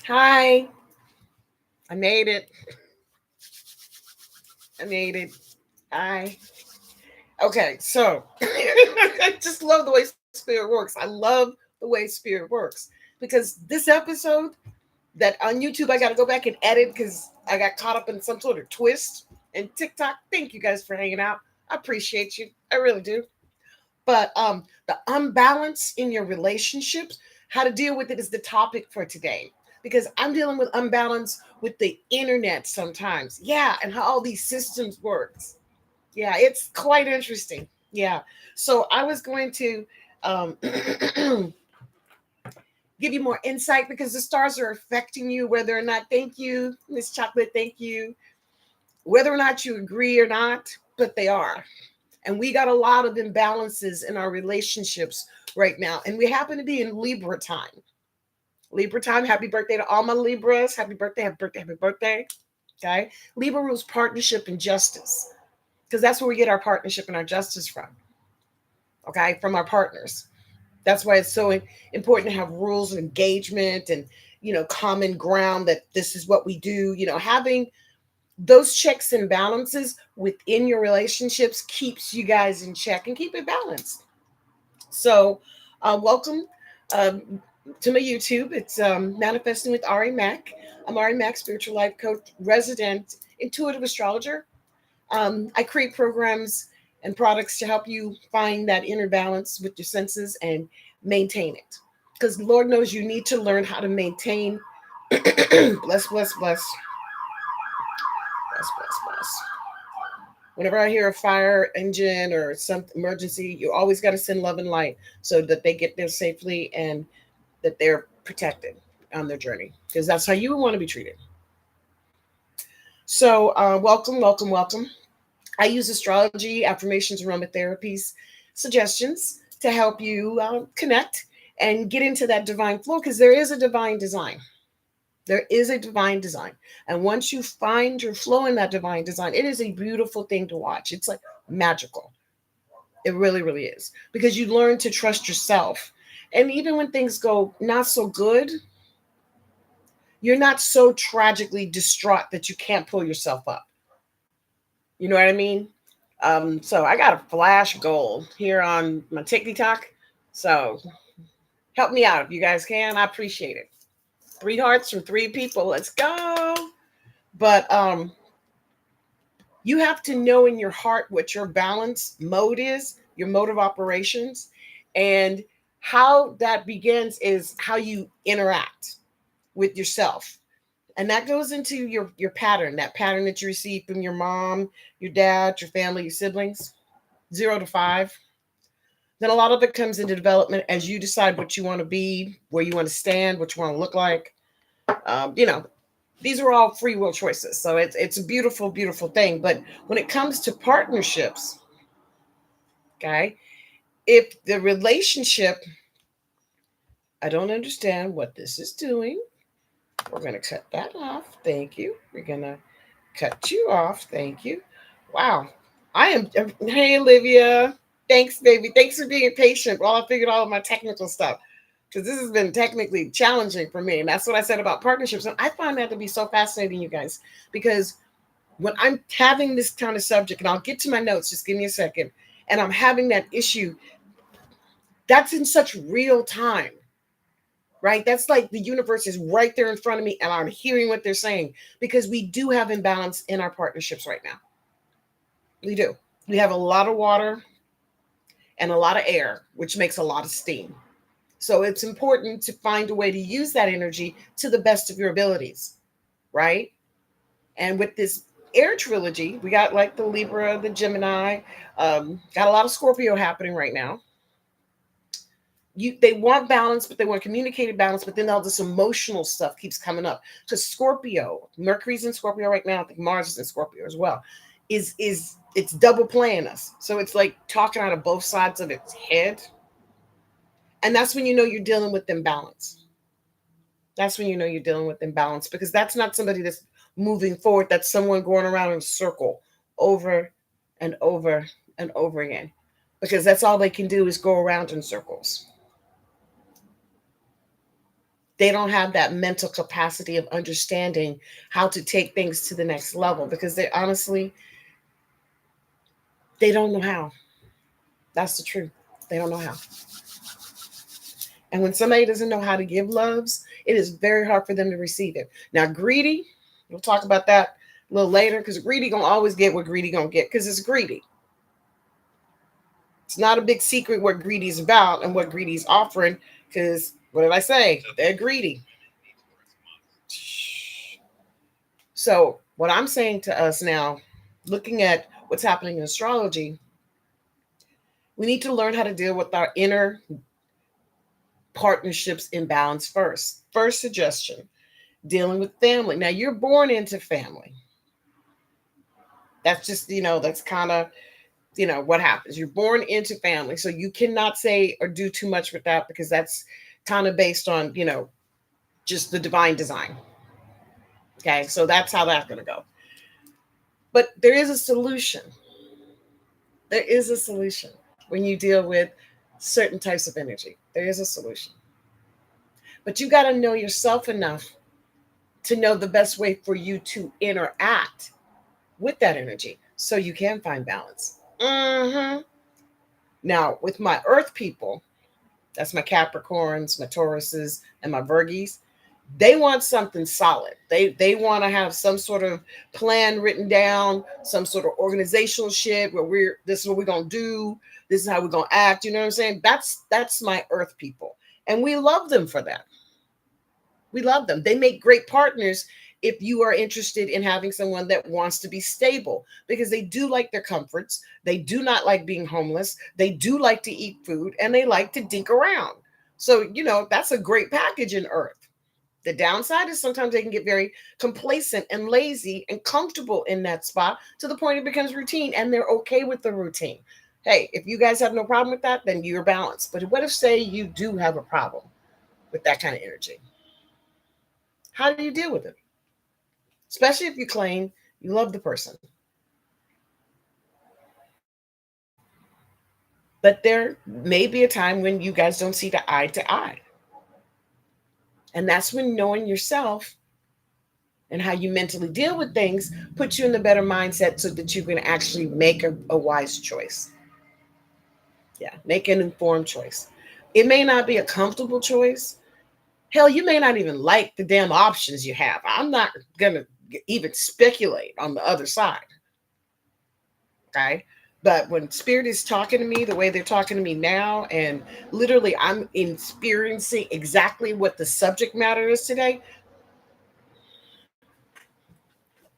Hi, I made it. I made it. I okay. So I just love the way spirit works. I love the way spirit works because this episode that on YouTube I got to go back and edit because I got caught up in some sort of twist and TikTok. Thank you guys for hanging out. I appreciate you. I really do. But the unbalance in your relationships, how to deal with it is the topic for today. Because I'm dealing with unbalance with the internet sometimes. Yeah, and how all these systems works. Yeah, it's quite interesting. Yeah. So I was going to um, give you more insight because the stars are affecting you, whether or not, thank you, Miss Chocolate, thank you, whether or not you agree or not, but they are. And we got a lot of imbalances in our relationships right now. And we happen to be in Libra time. Libra time. Happy birthday to all my Libras. Happy birthday, happy birthday, happy birthday. Okay. Libra rules partnership and justice because that's where we get our partnership and our justice from. Okay. From our partners. That's why it's so important to have rules and engagement and, common ground that this is what we do. Having those checks and balances within your relationships keeps you guys in check and keep it balanced. So, welcome um, to my YouTube. It's Manifesting with Ari Mac. I'm Ari Mac, spiritual life coach, resident intuitive astrologer. I create programs and products to help you find that inner balance with your senses and maintain it. Because Lord knows you need to learn how to maintain. Bless, bless, bless, bless, bless, bless. Whenever I hear a fire engine or some emergency, you always got to send love and light so that they get there safely and that they're protected on their journey because that's how you want to be treated. So, welcome, welcome, welcome. I use astrology, affirmations, aromatherapies, suggestions to help you connect and get into that divine flow because there is a divine design. There is a divine design. And once you find your flow in that divine design, it is a beautiful thing to watch. It's like magical. It really, really is. Because you learn to trust yourself. And even when things go not so good, you're not so tragically distraught that you can't pull yourself up. You know what I mean? So I got a flash goal here on my TikTok. So help me out if you guys can. I appreciate it. Three hearts from three people. Let's go. But you have to know in your heart what your balance mode is, your mode of operations, and how that begins is how you interact with yourself. And that goes into your pattern, that pattern that you receive from your mom, your dad, your family, your siblings, 0 to 5. Then a lot of it comes into development as you decide what you want to be, where you want to stand, what you want to look like. You know, these are all free will choices. So it's a beautiful, beautiful thing. But when it comes to partnerships, okay, if the relationship, I don't understand what this is doing. We're gonna cut that off. Thank you. We're gonna cut you off. Thank you. Wow. I am hey Olivia. Thanks, baby. Thanks for being patient while I figured all of my technical stuff. Because this has been technically challenging for me. And that's what I said about partnerships. And I find that to be so fascinating, you guys, because when I'm having this kind of subject, and I'll get to my notes, just give me a second, and I'm having that issue, that's in such real time, right? That's like the universe is right there in front of me, and I'm hearing what they're saying because we do have imbalance in our partnerships right now. We do. We have a lot of water and a lot of air, which makes a lot of steam. So it's important to find a way to use that energy to the best of your abilities, right? And with this air trilogy, we got like the Libra, the Gemini, got a lot of Scorpio happening right now. They want balance, but they want communicated balance, but then all this emotional stuff keeps coming up. Because Scorpio, Mercury's in Scorpio right now, I think Mars is in Scorpio as well, is it's double playing us. So it's like talking out of both sides of its head. And that's when you know you're dealing with imbalance. That's when you know you're dealing with imbalance because that's not somebody that's moving forward. That's someone going around in a circle over and over and over again because that's all they can do is go around in circles. They don't have that mental capacity of understanding how to take things to the next level because they honestly, they don't know how. That's the truth. They don't know how. And when somebody doesn't know how to give loves, it is very hard for them to receive it. Now, greedy, we'll talk about that a little later because greedy gonna always get what greedy gonna get because it's greedy. It's not a big secret what greedy is about and what greedy is offering because what did I say? They're greedy. So, what I'm saying to us now, looking at what's happening in astrology, we need to learn how to deal with our inner partnerships imbalance first. First suggestion, dealing with family. Now, you're born into family. That's just, that's kind of, what happens. You're born into family. So you cannot say or do too much with that because that's kind of based on, just the divine design. Okay. So that's how that's going to go. But there is a solution. There is a solution when you deal with certain types of energy. There is a solution. But you got to know yourself enough to know the best way for you to interact with that energy so you can find balance. Now, with my earth people, that's my Capricorns, my Tauruses, and my Virgis, they want something solid. They want to have some sort of plan written down, some sort of organizational shit where this is what we're gonna do, this is how we're gonna act. You know what I'm saying? That's my earth people. And we love them for that. We love them. They make great partners if you are interested in having someone that wants to be stable because they do like their comforts. They do not like being homeless. They do like to eat food and they like to dink around. So, that's a great package in Earth. The downside is sometimes they can get very complacent and lazy and comfortable in that spot to the point it becomes routine and they're okay with the routine. Hey, if you guys have no problem with that, then you're balanced. But what if, say, you do have a problem with that kind of energy? How do you deal with it? Especially if you claim you love the person. But there may be a time when you guys don't see the eye to eye. And that's when knowing yourself and how you mentally deal with things puts you in a better mindset so that you can actually make a wise choice. Yeah, make an informed choice. It may not be a comfortable choice. Hell, you may not even like the damn options you have. I'm not going to even speculate on the other side. Okay. But when spirit is talking to me the way they're talking to me now, and literally I'm experiencing exactly what the subject matter is today,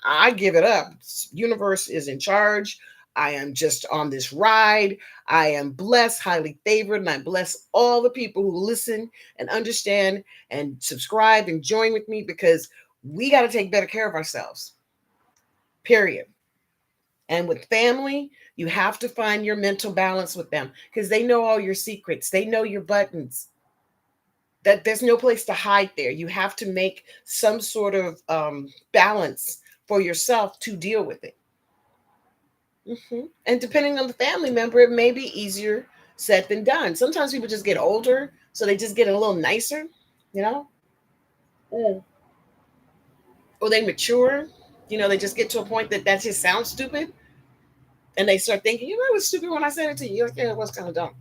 I give it up. Universe is in charge. I am just on this ride. I am blessed, highly favored, and I bless all the people who listen and understand and subscribe and join with me because we got to take better care of ourselves. Period. And with family, you have to find your mental balance with them because they know all your secrets. They know your buttons. That there's no place to hide there. You have to make some sort of balance for yourself to deal with it. And depending on the family member, it may be easier said than done. Sometimes people just get older, so they just get a little nicer, you know, Mm. or they mature. They just get to a point that just sounds stupid, and they start thinking, it was stupid when I said it to you. Like, yeah, it was kind of dumb.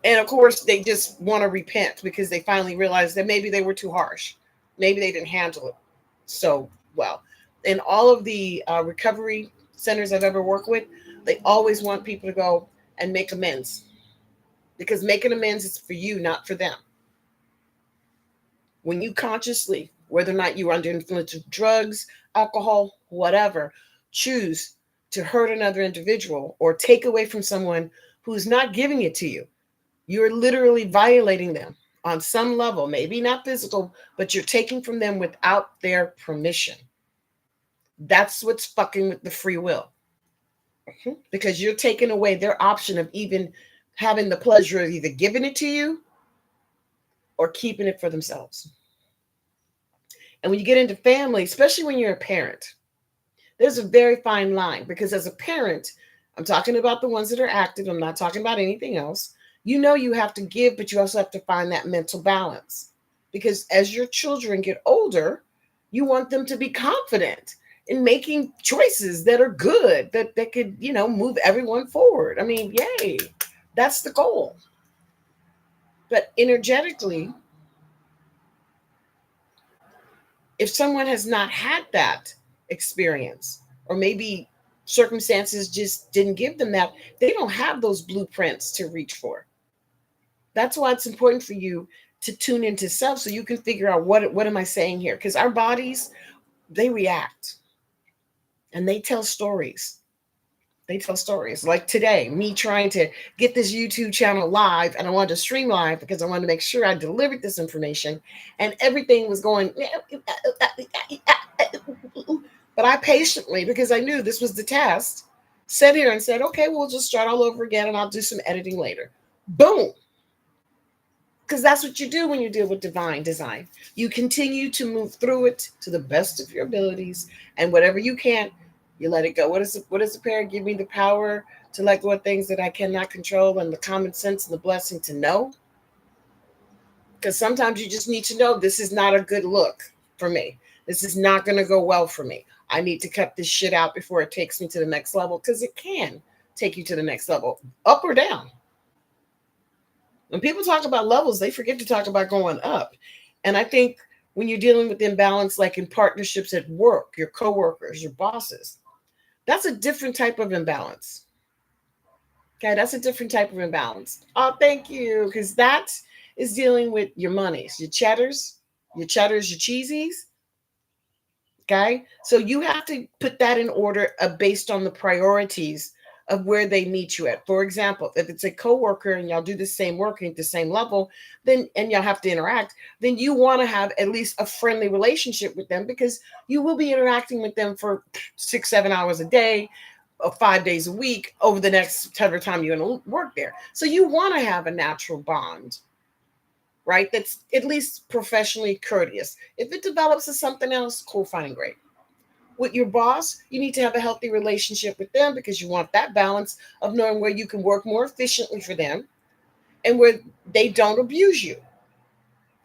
And of course, they just want to repent because they finally realize that maybe they were too harsh. Maybe they didn't handle it so well. In all of the recovery centers I've ever worked with, they always want people to go and make amends because making amends is for you, not for them. When you consciously, whether or not you're under influence of drugs, alcohol, whatever, choose to hurt another individual or take away from someone who's not giving it to you, you're literally violating them on some level, maybe not physical, but you're taking from them without their permission. That's what's fucking with the free will. Because you're taking away their option of even having the pleasure of either giving it to you or keeping it for themselves. And when you get into family, especially when you're a parent, there's a very fine line because as a parent, I'm talking about the ones that are active, I'm not talking about anything else. You know you have to give, but you also have to find that mental balance. Because as your children get older, you want them to be confident in making choices that are good, that could, move everyone forward. I mean, yay. That's the goal. But energetically, if someone has not had that experience, or maybe circumstances just didn't give them that, they don't have those blueprints to reach for. That's why it's important for you to tune into self so you can figure out what am I saying here? Because our bodies, they react and they tell stories. They tell stories. Like today, me trying to get this YouTube channel live, and I wanted to stream live because I wanted to make sure I delivered this information, and everything was going. But I patiently, because I knew this was the test, sat here and said, okay, we'll just start all over again and I'll do some editing later. Boom. Because that's what you do when you deal with divine design. You continue to move through it to the best of your abilities, and whatever you can't, you let it go. What is the prayer? Give me the power to let go of things that I cannot control, and the common sense and the blessing to know. Because sometimes you just need to know this is not a good look for me. This is not going to go well for me. I need to cut this shit out before it takes me to the next level, because it can take you to the next level, up or down. When people talk about levels, they forget to talk about going up. And I think when you're dealing with imbalance, like in partnerships at work, your coworkers, your bosses, that's a different type of imbalance. Okay, that's a different type of imbalance. Oh, thank you. Because that is dealing with your monies, your cheddars, your cheesies. Okay. So you have to put that in order based on the priorities of where they meet you at. For example, if it's a coworker and y'all do the same work at the same level, then and y'all have to interact, then you want to have at least a friendly relationship with them, because you will be interacting with them for 6, 7 hours a day, or 5 days a week over the next ever time you're going to work there. So you want to have a natural bond, right? That's at least professionally courteous. If it develops to something else, cool, fine, and great. With your boss, you need to have a healthy relationship with them, because you want that balance of knowing where you can work more efficiently for them and where they don't abuse you.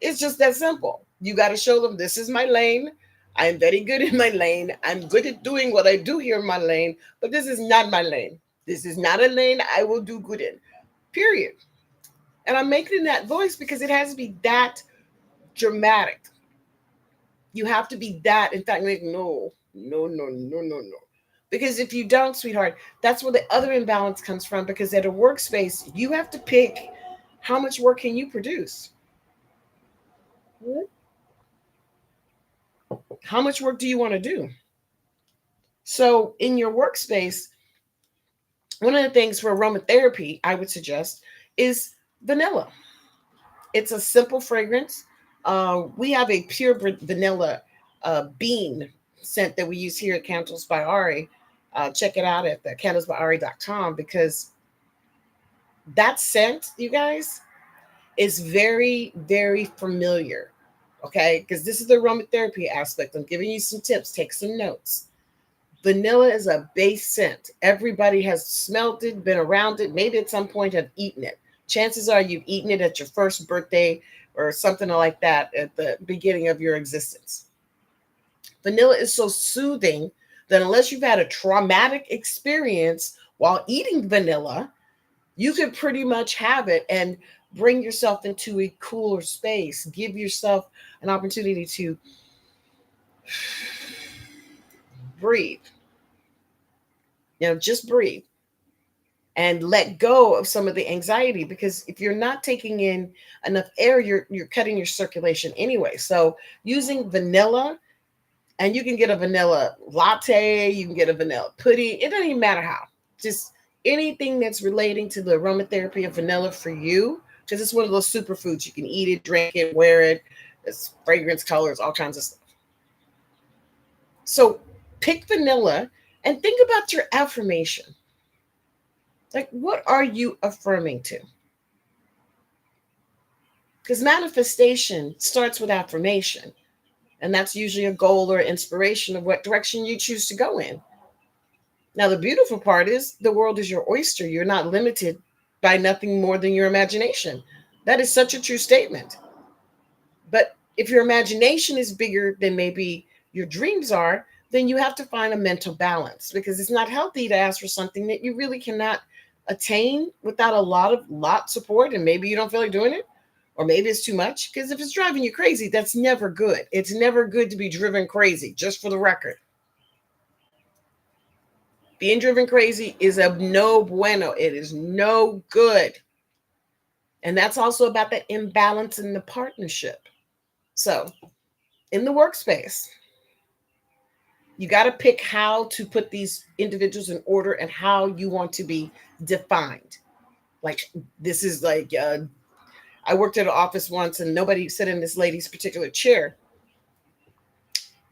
It's just that simple. You got to show them this is my lane. I'm very good in my lane. I'm good at doing what I do here in my lane, but this is not my lane. This is not a lane I will do good in. Period. And I'm making that voice because it has to be that dramatic. You have to be that. In fact, like, no, no, no, no, no, no. Because if you don't, sweetheart, that's where the other imbalance comes from. Because at a workspace, you have to pick how much work can you produce? How much work do you want to do? So in your workspace, one of the things for aromatherapy I would suggest is vanilla. It's a simple fragrance. We have a pure vanilla bean scent that we use here at Candles by Ari. Check it out at the candlesbyari.com, because that scent, you guys, is very, very familiar. Okay, because this is the aromatherapy aspect. I'm giving you some tips. Take some notes. Vanilla is a base scent. Everybody has smelled it, been around it, maybe at some point have eaten it. Chances are you've eaten it at your first birthday or something like that at the beginning of your existence. Vanilla is so soothing that unless you've had a traumatic experience while eating vanilla, you can pretty much have it and bring yourself into a cooler space. Give yourself an opportunity to breathe. Just breathe and let go of some of the anxiety, because if you're not taking in enough air, you're cutting your circulation anyway. So using vanilla, and you can get a vanilla latte, you can get a vanilla pudding, it doesn't even matter how. Just anything that's relating to the aromatherapy of vanilla for you, because it's one of those superfoods. You can eat it, drink it, wear it. It's fragrance, colors, all kinds of stuff. So pick vanilla and think about your affirmation. Like, what are you affirming to? Because manifestation starts with affirmation. And that's usually a goal or inspiration of what direction you choose to go in. Now, the beautiful part is the world is your oyster. You're not limited by nothing more than your imagination. That is such a true statement. But if your imagination is bigger than maybe your dreams are, then you have to find a mental balance, because it's not healthy to ask for something that you really cannot attain without a lot support, and maybe you don't feel like doing it, or maybe it's too much. Because if it's driving you crazy, that's never good. It's never good to be driven crazy, just for the record. Being driven crazy is a no bueno. It is no good. And that's also about the imbalance in the partnership. So, in the workspace, you got to pick how to put these individuals in order and how you want to be defined. Like, this is like, I worked at an office once and nobody sat in this lady's particular chair.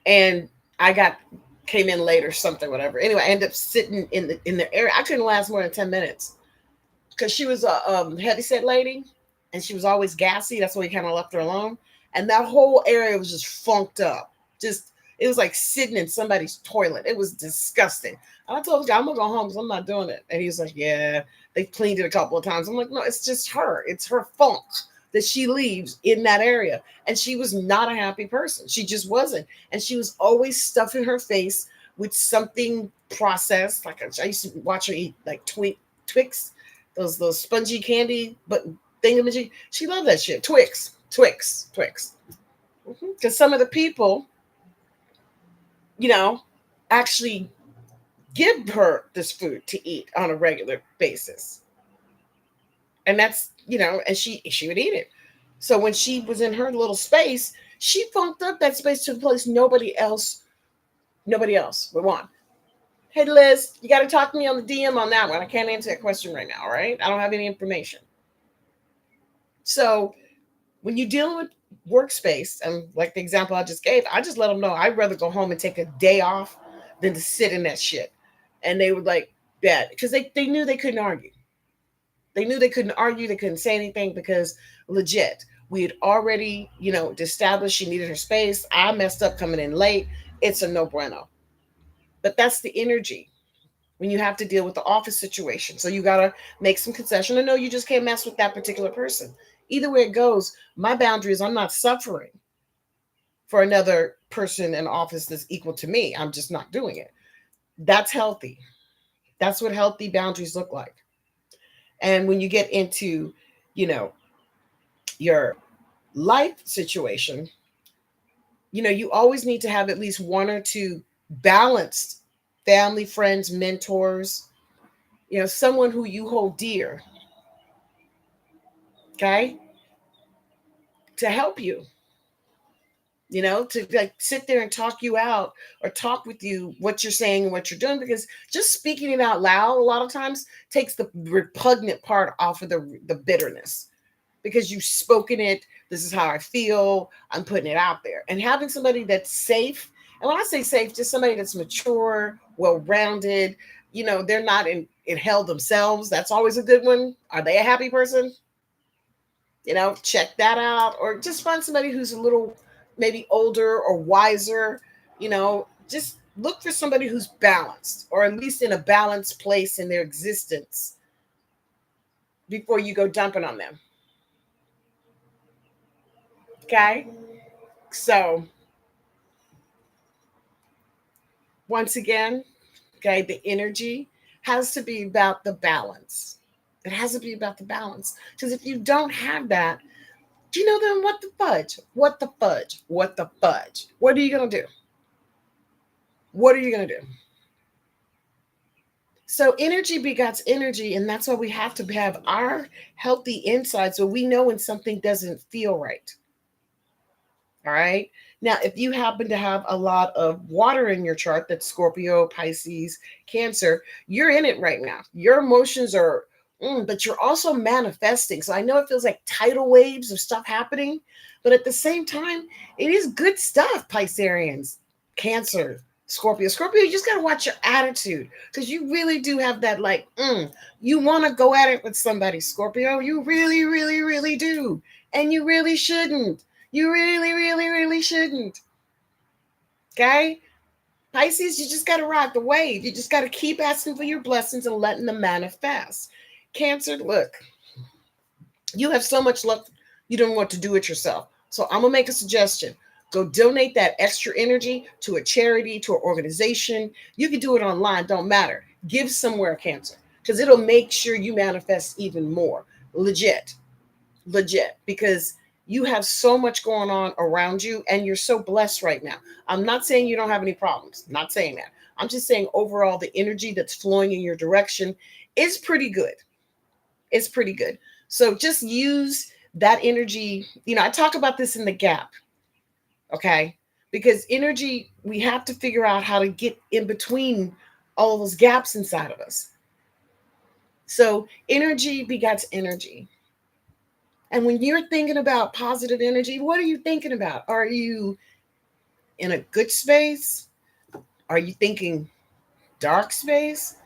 And I came in late or something, whatever. Anyway, I ended up sitting in the area. I couldn't last more than 10 minutes because she was a heavy set lady and she was always gassy. That's why we kind of left her alone. And that whole area was just funked up. Just, it was like sitting in somebody's toilet. It was disgusting. And I told the guy, I'm gonna go home because I'm not doing it. And he was like, yeah, they cleaned it a couple of times. I'm like, no, it's just her. It's her funk that she leaves in that area. And she was not a happy person. She just wasn't. And she was always stuffing her face with something processed. Like I used to watch her eat like Twix, those spongy candy, but thingamajig. She loved that shit. Twix. Because some of the people, you know, actually give her this food to eat on a regular basis. And that's, and she would eat it. So when she was in her little space, she funked up that space to a place nobody else would want. Hey Liz, you got to talk to me on the DM on that one. I can't answer that question right now. All right, I don't have any information. So when you deal with workspace, and like the example I just gave, I just let them know I'd rather go home and take a day off than to sit in that shit. And they were like, yeah, because they knew they couldn't argue. They knew they couldn't argue. They couldn't say anything because legit, we had already, established she needed her space. I messed up coming in late. It's a no bueno. But that's the energy when you have to deal with the office situation. So you got to make some concession. And no, you just can't mess with that particular person. Either way it goes, my boundary is I'm not suffering for another person in office that's equal to me. I'm just not doing it. That's healthy. That's what healthy boundaries look like. And when you get into, your life situation, you always need to have at least one or two balanced family, friends, mentors, someone who you hold dear, okay, to help you, to like sit there and talk you out or talk with you what you're saying and what you're doing, because just speaking it out loud a lot of times takes the repugnant part off of the bitterness, because you've spoken it. This is how I feel. I'm putting it out there. And having somebody that's safe, and when I say safe, just somebody that's mature, well-rounded, they're not in hell themselves. That's always a good one. Are they a happy person? Check that out. Or just find somebody who's a little maybe older or wiser, just look for somebody who's balanced, or at least in a balanced place in their existence before you go dumping on them. Okay? So, once again, okay, the energy has to be about the balance. It has to be about the balance. Because if you don't have that, then what the fudge? What the fudge? What the fudge? What are you going to do? What are you going to do? So energy begots energy, and that's why we have to have our healthy insight so we know when something doesn't feel right. All right. Now, if you happen to have a lot of water in your chart, that's Scorpio, Pisces, Cancer, you're in it right now. Your emotions are, but you're also manifesting. So I know it feels like tidal waves of stuff happening, but at the same time, it is good stuff, Pisceans, Cancer, Scorpio. Scorpio, you just got to watch your attitude, because you really do have that, like, you want to go at it with somebody, Scorpio. You really, really, really do. And you really shouldn't. You really, really, really shouldn't. Okay? Pisces, you just got to ride the wave. You just got to keep asking for your blessings and letting them manifest. Cancer, look, you have so much love, you don't want to do it yourself. So I'm gonna make a suggestion. Go donate that extra energy to a charity, to an organization. You can do it online, don't matter. Give somewhere, Cancer, because it'll make sure you manifest even more. Legit, legit, because you have so much going on around you and you're so blessed right now. I'm not saying you don't have any problems, not saying that. I'm just saying overall the energy that's flowing in your direction is pretty good. It's pretty good. So just use that energy. I talk about this in the gap, okay? Because energy, we have to figure out how to get in between all those gaps inside of us. So energy begets energy. And when you're thinking about positive energy, what are you thinking about? Are you in a good space? Are you thinking dark space?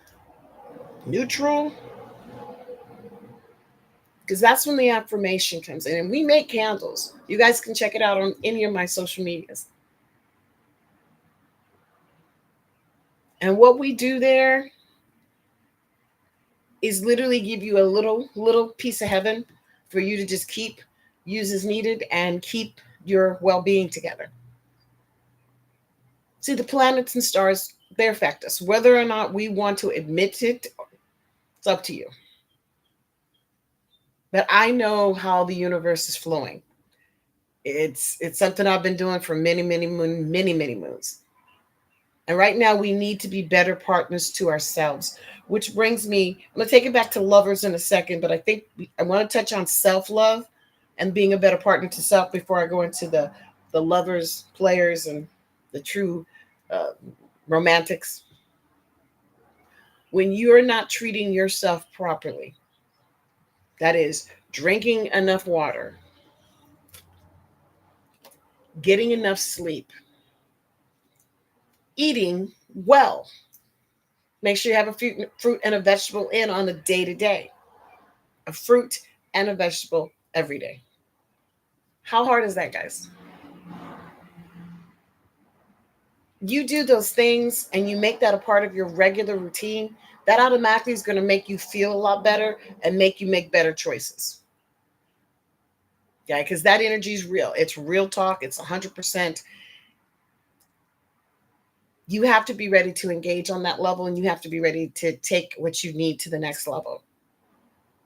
Neutral? Because that's when the affirmation comes in. And we make candles. You guys can check it out on any of my social medias. And what we do there is literally give you a little piece of heaven for you to just keep, use as needed, and keep your well-being together. See, the planets and stars, they affect us. Whether or not we want to admit it, it's up to you. But I know how the universe is flowing. It's something I've been doing for many moons. And right now we need to be better partners to ourselves, which brings me, I'm going to take it back to lovers in a second, but I think I want to touch on self-love and being a better partner to self before I go into the lovers, players, and the true uh, romantics. When you're not treating yourself properly, that is, drinking enough water, getting enough sleep, eating well. Make sure you have a fruit and a vegetable in on a day to day. A fruit and a vegetable every day. How hard is that, guys? You do those things and you make that a part of your regular routine, that automatically is going to make you feel a lot better and make you make better choices. Yeah, because that energy is real. It's real talk. It's 100%. You have to be ready to engage on that level and you have to be ready to take what you need to the next level.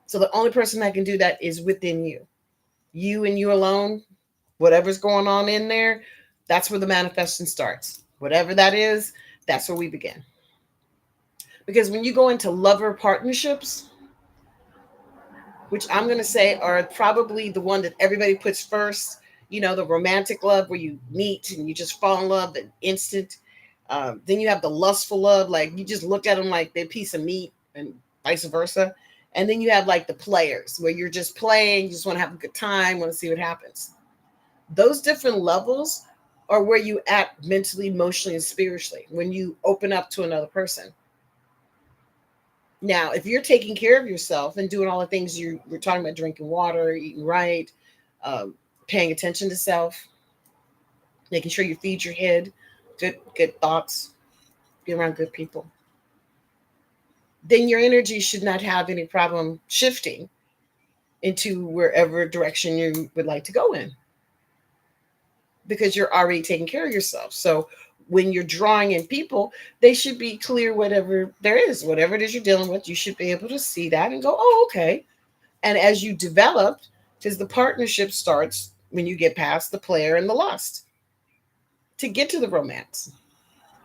So the only person that can do that is within you. You and you alone, whatever's going on in there, that's where the manifestation starts. Whatever that is, that's where we begin. Because when you go into lover partnerships, which I'm going to say are probably the one that everybody puts first, the romantic love where you meet and you just fall in love and instant. Then you have the lustful love, like you just look at them like they're a piece of meat and vice versa. And then you have like the players where you're just playing, you just want to have a good time, want to see what happens. Those different levels are where you act mentally, emotionally, and spiritually when you open up to another person. Now, if you're taking care of yourself and doing all the things you were talking about, drinking water, eating right, um, paying attention to self, making sure you feed your head, good thoughts, be around good people, then your energy should not have any problem shifting into wherever direction you would like to go in because you're already taking care of yourself. So when you're drawing in people, they should be clear whatever there is, whatever it is you're dealing with, you should be able to see that and go, oh, okay. And as you develop, because the partnership starts when you get past the player and the lust to get to the romance.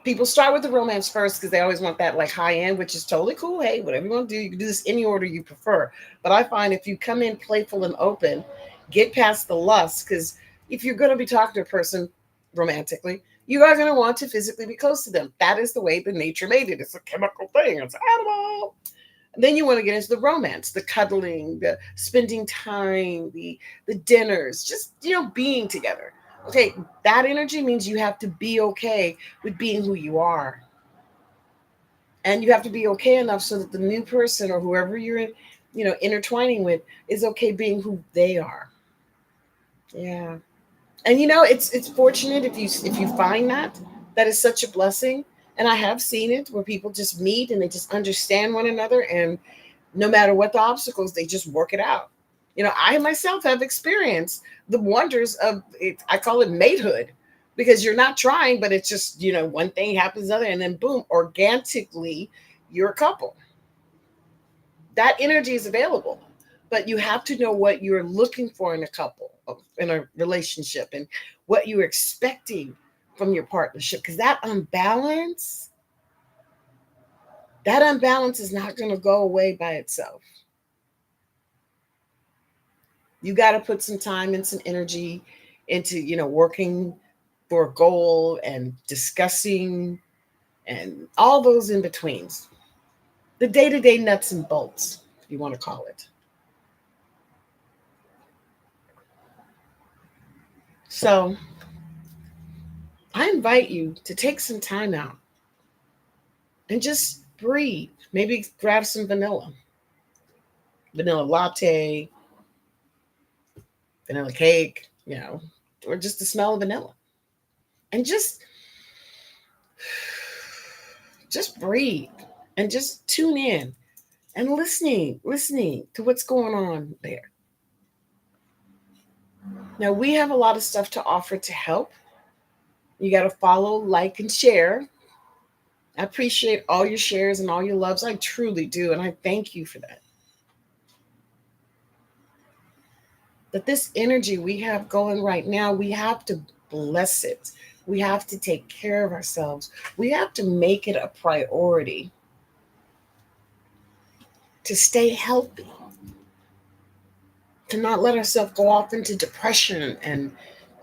People start with the romance first because they always want that like high end, which is totally cool. Hey, whatever you want to do, you can do this any order you prefer. But I find if you come in playful and open, get past the lust, because if you're going to be talking to a person romantically, you are going to want to physically be close to them. That is the way the nature made it. It's a chemical thing. It's animal. And then you want to get into the romance, the cuddling, the spending time, the dinners, just being together. Okay, that energy means you have to be okay with being who you are. And you have to be okay enough so that the new person or whoever you're intertwining with is okay being who they are. Yeah. And it's fortunate if you find that is such a blessing. And I have seen it where people just meet and they just understand one another and No matter what the obstacles, they just work it out. I myself have experienced the wonders of it. I call it matehood, because you're not trying, but it's just, one thing happens other, and then boom, organically, you're a couple. That energy is available, but you have to know what you're looking for in a couple, in a relationship, and what you're expecting from your partnership, because that unbalance is not going to go away by itself. You got to put some time and some energy into, working for a goal and discussing and all those in betweens, the day-to-day nuts and bolts, if you want to call it. So I invite you to take some time out and just breathe. Maybe grab some vanilla latte, vanilla cake, or just the smell of vanilla. And just breathe and just tune in and listening to what's going on there. Now, we have a lot of stuff to offer to help. You got to follow, like, and share. I appreciate all your shares and all your loves. I truly do. And I thank you for that. But this energy we have going right now, we have to bless it. We have to take care of ourselves. We have to make it a priority to stay healthy, to not let ourselves go off into depression and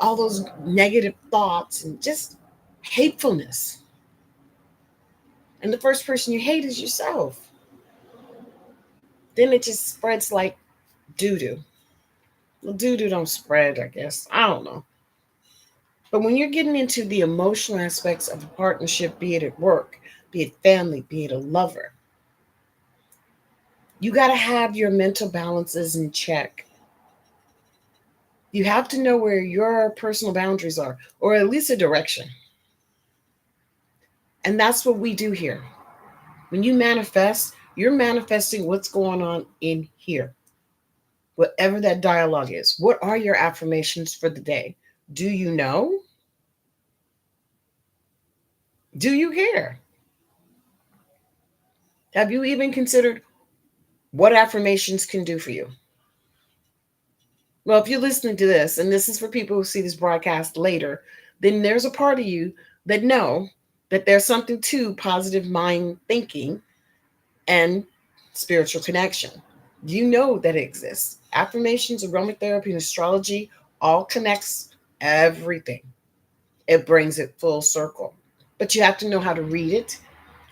all those negative thoughts and just hatefulness. And the first person you hate is yourself. Then it just spreads like doo doo. Well, doo doo don't spread, I guess. I don't know. But when you're getting into the emotional aspects of a partnership, be it at work, be it family, be it a lover, you got to have your mental balances in check. You have to know where your personal boundaries are, or at least a direction. And that's what we do here. When you manifest, you're manifesting what's going on in here, whatever that dialogue is. What are your affirmations for the day? Do you know? Do you care? Have you even considered what affirmations can do for you? Well, if you're listening to this, and this is for people who see this broadcast later, then there's a part of you that know that there's something to positive mind thinking and spiritual connection. You know that it exists. Affirmations, aromatherapy, and astrology all connects everything. It brings it full circle. But you have to know how to read it.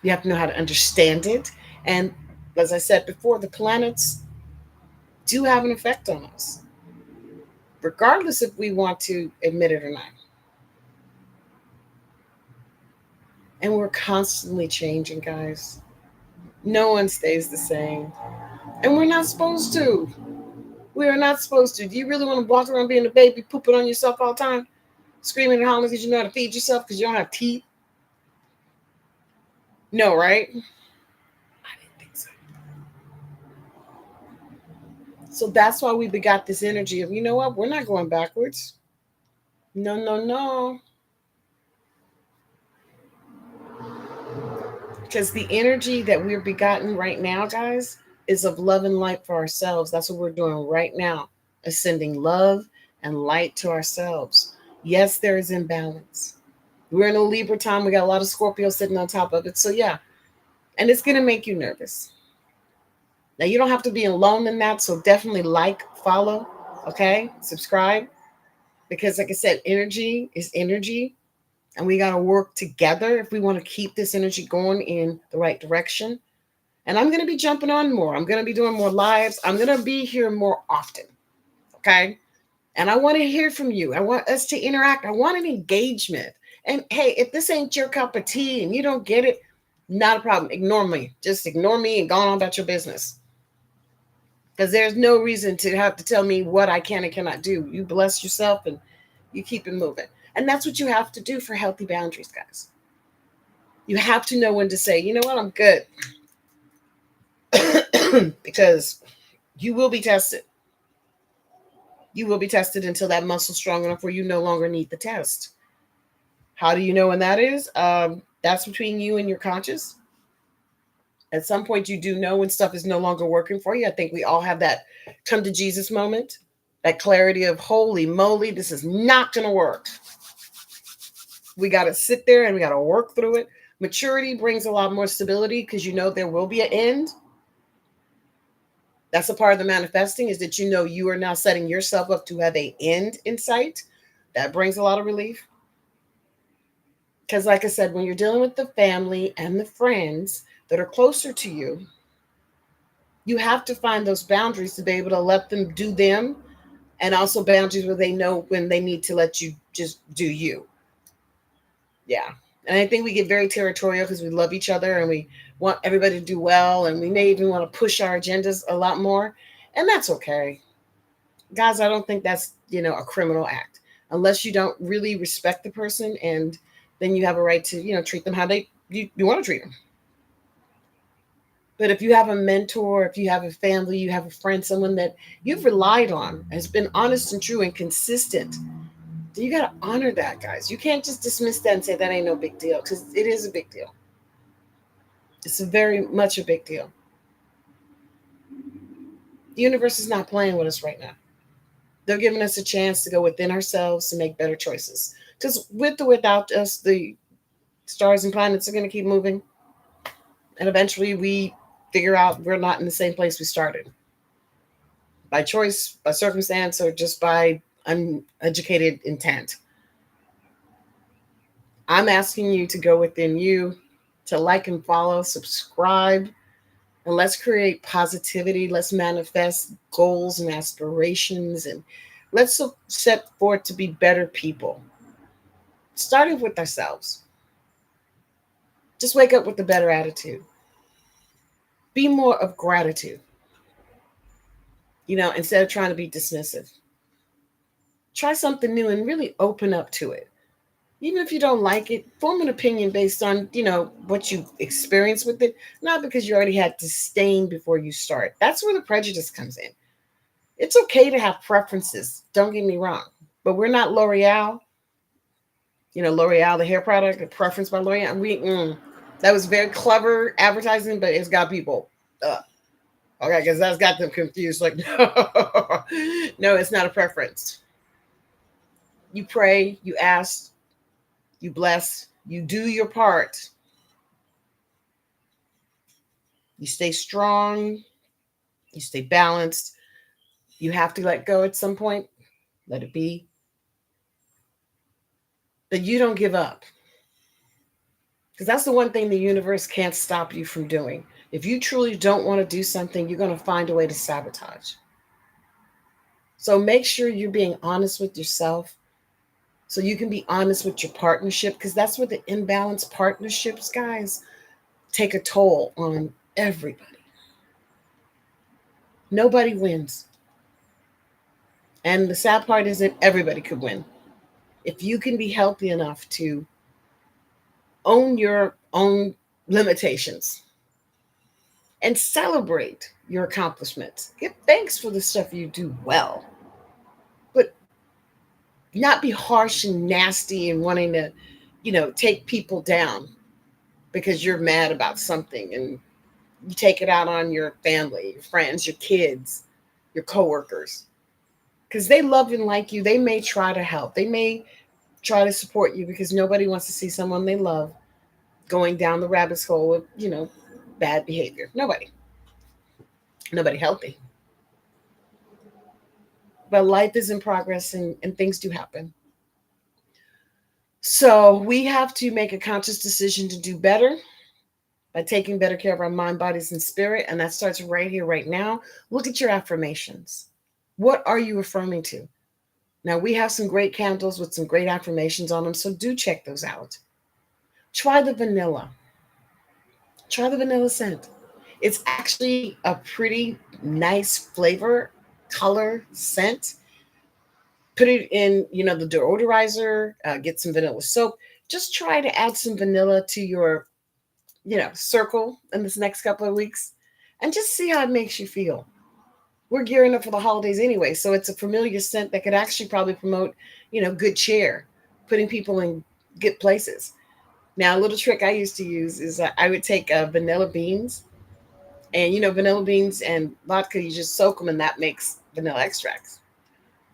You have to know how to understand it. And as I said before, the planets do have an effect on us, regardless if we want to admit it or not. And we're constantly changing, guys. No one stays the same. And we're not supposed to. We are not supposed to. Do you really want to walk around being a baby, pooping on yourself all the time? Screaming and hollering because you know how to feed yourself because you don't have teeth? No, right? I didn't think so. So that's why we begot this energy of, you know what? We're not going backwards. No, no, no. Because the energy that we're begotten right now, guys, is of love and light for ourselves. That's what we're doing right now, ascending love and light to ourselves. Yes, there is imbalance. We're in a Libra time. We got a lot of Scorpio sitting on top of it. So, yeah. And it's going to make you nervous. Now, you don't have to be alone in that. So, definitely like, follow, okay? Subscribe. Because, like I said, energy is energy. And we got to work together if we want to keep this energy going in the right direction. And I'm going to be jumping on more. I'm going to be doing more lives. I'm going to be here more often. Okay. And I want to hear from you. I want us to interact. I want an engagement. And hey, if this ain't your cup of tea and you don't get it, not a problem. Ignore me. Just ignore me and go on about your business. Because there's no reason to have to tell me what I can and cannot do. You bless yourself and you keep it moving. And that's what you have to do for healthy boundaries, guys. You have to know when to say, you know what, I'm good. because you will be tested. You will be tested until that muscle's strong enough where you no longer need the test. How do you know when that is? That's between you and your conscious. At some point, you do know when stuff is no longer working for you. I think we all have that come to Jesus moment, that clarity of, holy moly, this is not going to work. We got to sit there and we got to work through it. Maturity brings a lot more stability because you know there will be an end. That's a part of the manifesting, is that you know you are now setting yourself up to have an end in sight. That brings a lot of relief. Because, like I said, when you're dealing with the family and the friends that are closer to you, you have to find those boundaries to be able to let them do them, and also boundaries where they know when they need to let you just do you. Yeah. And I think we get very territorial because we love each other and we want everybody to do well. And we may even want to push our agendas a lot more. And that's okay. Guys, I don't think that's, a criminal act unless you don't really respect the person. And then you have a right to, treat them how you want to treat them. But if you have a mentor, if you have a family, you have a friend, someone that you've relied on, has been honest and true and consistent, you got to honor that, guys. You can't just dismiss that and say that ain't no big deal, because it is a big deal. It's very much a big deal. The universe is not playing with us right now. They're giving us a chance to go within ourselves to make better choices. Because with or without us, the stars and planets are going to keep moving. And eventually we figure out we're not in the same place we started. By choice, by circumstance, or just by uneducated intent. I'm asking you to go within you, to like and follow, subscribe, and let's create positivity. Let's manifest goals and aspirations, and let's set forth to be better people, starting with ourselves. Just wake up with a better attitude. Be more of gratitude, instead of trying to be dismissive. Try something new and really open up to it. Even if you don't like it, form an opinion based on, what you experience with it, not because you already had disdain before you start. That's where the prejudice comes in. It's okay to have preferences, don't get me wrong, but we're not L'Oreal. L'Oreal, the hair product, the preference by L'Oreal. That was very clever advertising, but it's got people, okay, because that's got them confused. Like, no, it's not a preference. You pray, you ask, you bless, you do your part. You stay strong, you stay balanced. You have to let go at some point, let it be. But you don't give up. Because that's the one thing the universe can't stop you from doing. If you truly don't want to do something, you're going to find a way to sabotage. So make sure you're being honest with yourself so you can be honest with your partnership, because that's where the imbalanced partnerships, guys, take a toll on everybody. Nobody wins. And the sad part is that everybody could win. If you can be healthy enough to own your own limitations and celebrate your accomplishments, give thanks for the stuff you do well, but not be harsh and nasty and wanting to, take people down because you're mad about something, and you take it out on your family, your friends, your kids, your coworkers, because they love and like you. They may try to help. They may try to support you, because nobody wants to see someone they love going down the rabbit hole with, bad behavior. Nobody healthy. But life is in progress, and things do happen. So we have to make a conscious decision to do better by taking better care of our mind, bodies, and spirit. And that starts right here, right now. Look at your affirmations. What are you affirming to? Now, we have some great candles with some great affirmations on them, so do check those out. Try the vanilla. Try the vanilla scent. It's actually a pretty nice flavor, color, scent. Put it in, the deodorizer, get some vanilla soap. Just try to add some vanilla to your, circle in this next couple of weeks. and just see how it makes you feel. We're gearing up for the holidays anyway, so it's a familiar scent that could actually probably promote, good cheer, putting people in good places. Now, a little trick I used to use is I would take vanilla beans, and vanilla beans and vodka, you just soak them, and that makes vanilla extracts.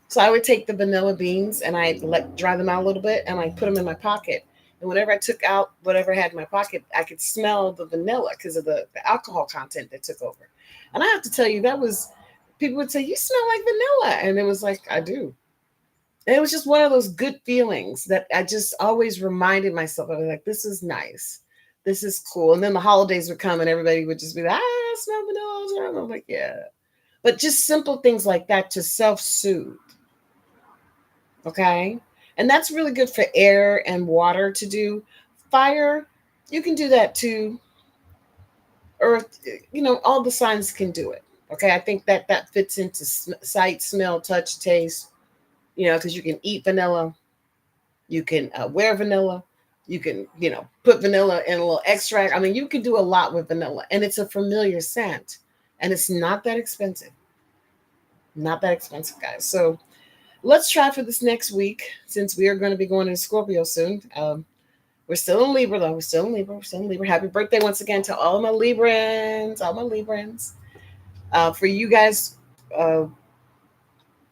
So I would take the vanilla beans and I let dry them out a little bit, and I put them in my pocket. And whenever I took out whatever I had in my pocket, I could smell the vanilla because of the alcohol content that took over. And I have to tell you, that was, people would say, "You smell like vanilla." And it was like, I do. And it was just one of those good feelings that I just always reminded myself of. Like, this is nice. This is cool. And then the holidays would come and everybody would just be like, I smell vanilla. And I'm like, yeah. But just simple things like that to self soothe. Okay. And that's really good for air and water to do. Fire, you can do that too. Earth, all the signs can do it. Okay. I think that that fits into sight, smell, touch, taste, because you can eat vanilla, you can wear vanilla, you can, put vanilla in a little extract. I mean, you can do a lot with vanilla, and it's a familiar scent, and it's not that expensive. Not that expensive, guys. So let's try for this next week, since we are going to be going into Scorpio soon. We're still in Libra, though. We're still in Libra. We're still in Libra. Happy birthday once again to all my Librans, all my Librans. For you guys, uh,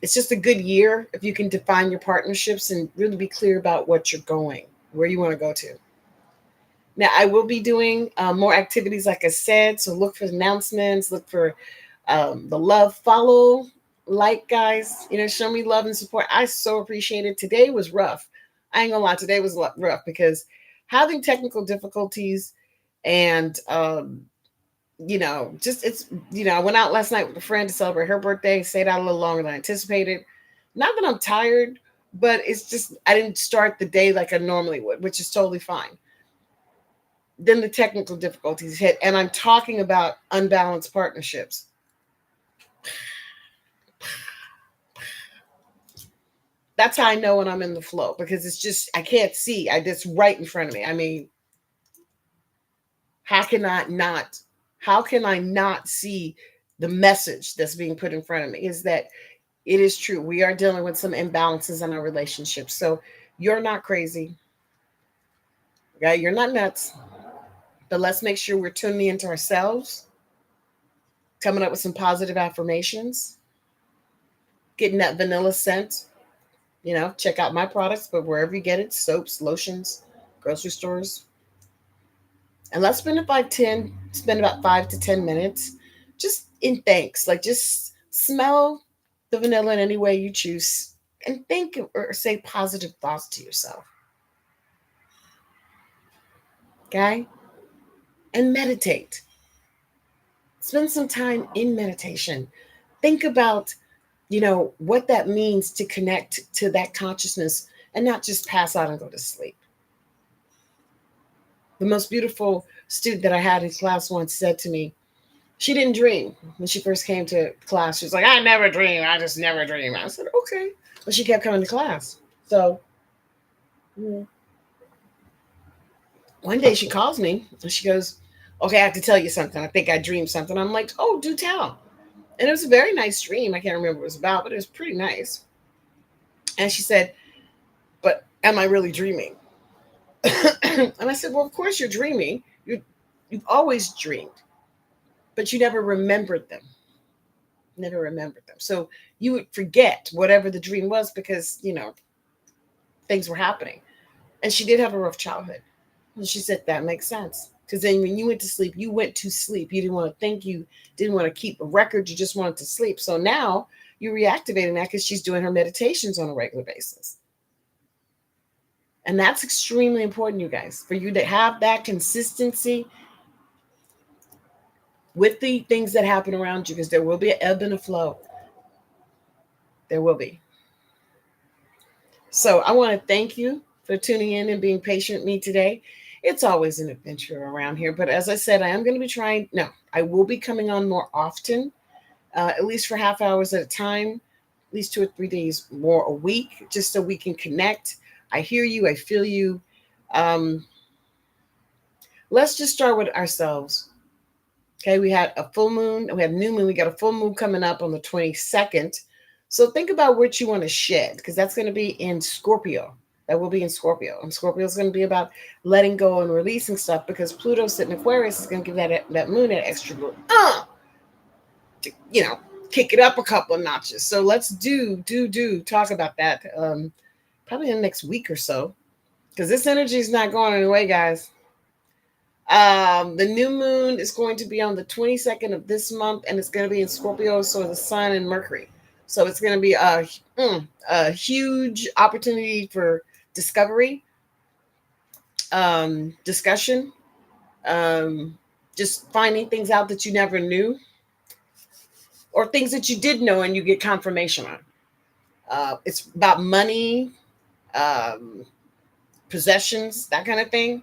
it's just a good year if you can define your partnerships and really be clear about what you're going, where you want to go to. Now, I will be doing more activities, like I said. So look for announcements, look for the love, follow, like, guys. Show me love and support. I so appreciate it. Today was rough. I ain't gonna lie, today was a lot rough because having technical difficulties and just it's I went out last night with a friend to celebrate her birthday, stayed out a little longer than I anticipated. Not that I'm tired, but it's just I didn't start the day like I normally would, which is totally fine. Then the technical difficulties hit, and I'm talking about unbalanced partnerships. That's how I know when I'm in the flow, because it's just I can't see. I just right in front of me. I mean, how can I not? How can I not see the message that's being put in front of me? Is that it is true. We are dealing with some imbalances in our relationships. So you're not crazy. Yeah, you're not nuts. But let's make sure we're tuning into ourselves, coming up with some positive affirmations, getting that vanilla scent. Check out my products, but wherever you get it, soaps, lotions, grocery stores. And let's spend about 5 to 10 minutes just in thanks. Like, just smell the vanilla in any way you choose and think or say positive thoughts to yourself. Okay? And meditate. Spend some time in meditation. Think about, what that means to connect to that consciousness and not just pass out and go to sleep. The most beautiful student that I had in class once said to me, she didn't dream when she first came to class. She was like, I never dream. I just never dream. I said, okay. But she kept coming to class. So one day she calls me and she goes, okay, I have to tell you something. I think I dreamed something. I'm like, oh, do tell. And it was a very nice dream. I can't remember what it was about, but it was pretty nice. And she said, but am I really dreaming? And I said, well, of course you're dreaming. You've always dreamed, but you never remembered them. Never remembered them. So you would forget whatever the dream was because, things were happening. And she did have a rough childhood. And she said that makes sense. Because then when you went to sleep, you went to sleep. You didn't want to think, you didn't want to keep a record, you just wanted to sleep. So now you're reactivating that because she's doing her meditations on a regular basis. And that's extremely important, you guys, for you to have that consistency with the things that happen around you, because there will be an ebb and a flow. There will be. So I want to thank you for tuning in and being patient with me today. It's always an adventure around here. But as I said, I am going to be trying. No, I will be coming on more often, at least for half hours at a time, at least 2 or 3 days more a week, just so we can connect. I hear you. I feel you. Um, let's just start with ourselves. Okay, we had a full moon, we had new moon, we got a full moon coming up on the 22nd. So think about what you want to shed, because that's going to be in Scorpio. That will be in Scorpio. And Scorpio is going to be about letting go and releasing stuff, because Pluto sitting in Aquarius is going to give that moon that extra little, to, kick it up a couple of notches. So let's talk about that probably in the next week or so, because this energy is not going away, guys. The new moon is going to be on the 22nd of this month, and it's going to be in Scorpio, so the Sun and Mercury. So it's going to be a huge opportunity for discovery, discussion, um, just finding things out that you never knew, or things that you did know and you get confirmation on. It's about money, um, possessions, that kind of thing.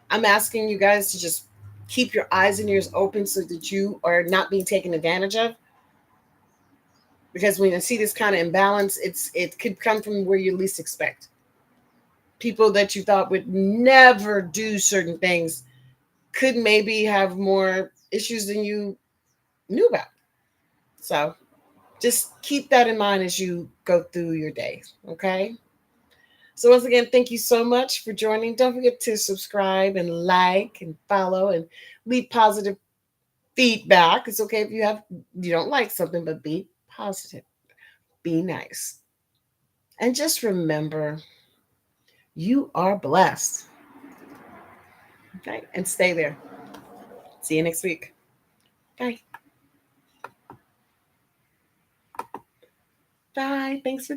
I'm asking you guys to just keep your eyes and ears open so that you are not being taken advantage of. Because when you see this kind of imbalance, it could come from where you least expect. People that you thought would never do certain things could maybe have more issues than you knew about. So just keep that in mind as you go through your day. Okay. So once again, thank you so much for joining. Don't forget to subscribe and like and follow and leave positive feedback. It's okay if you don't like something, but be positive, be nice, and just remember you are blessed. Okay, and stay there. See you next week. Bye. Bye. Thanks for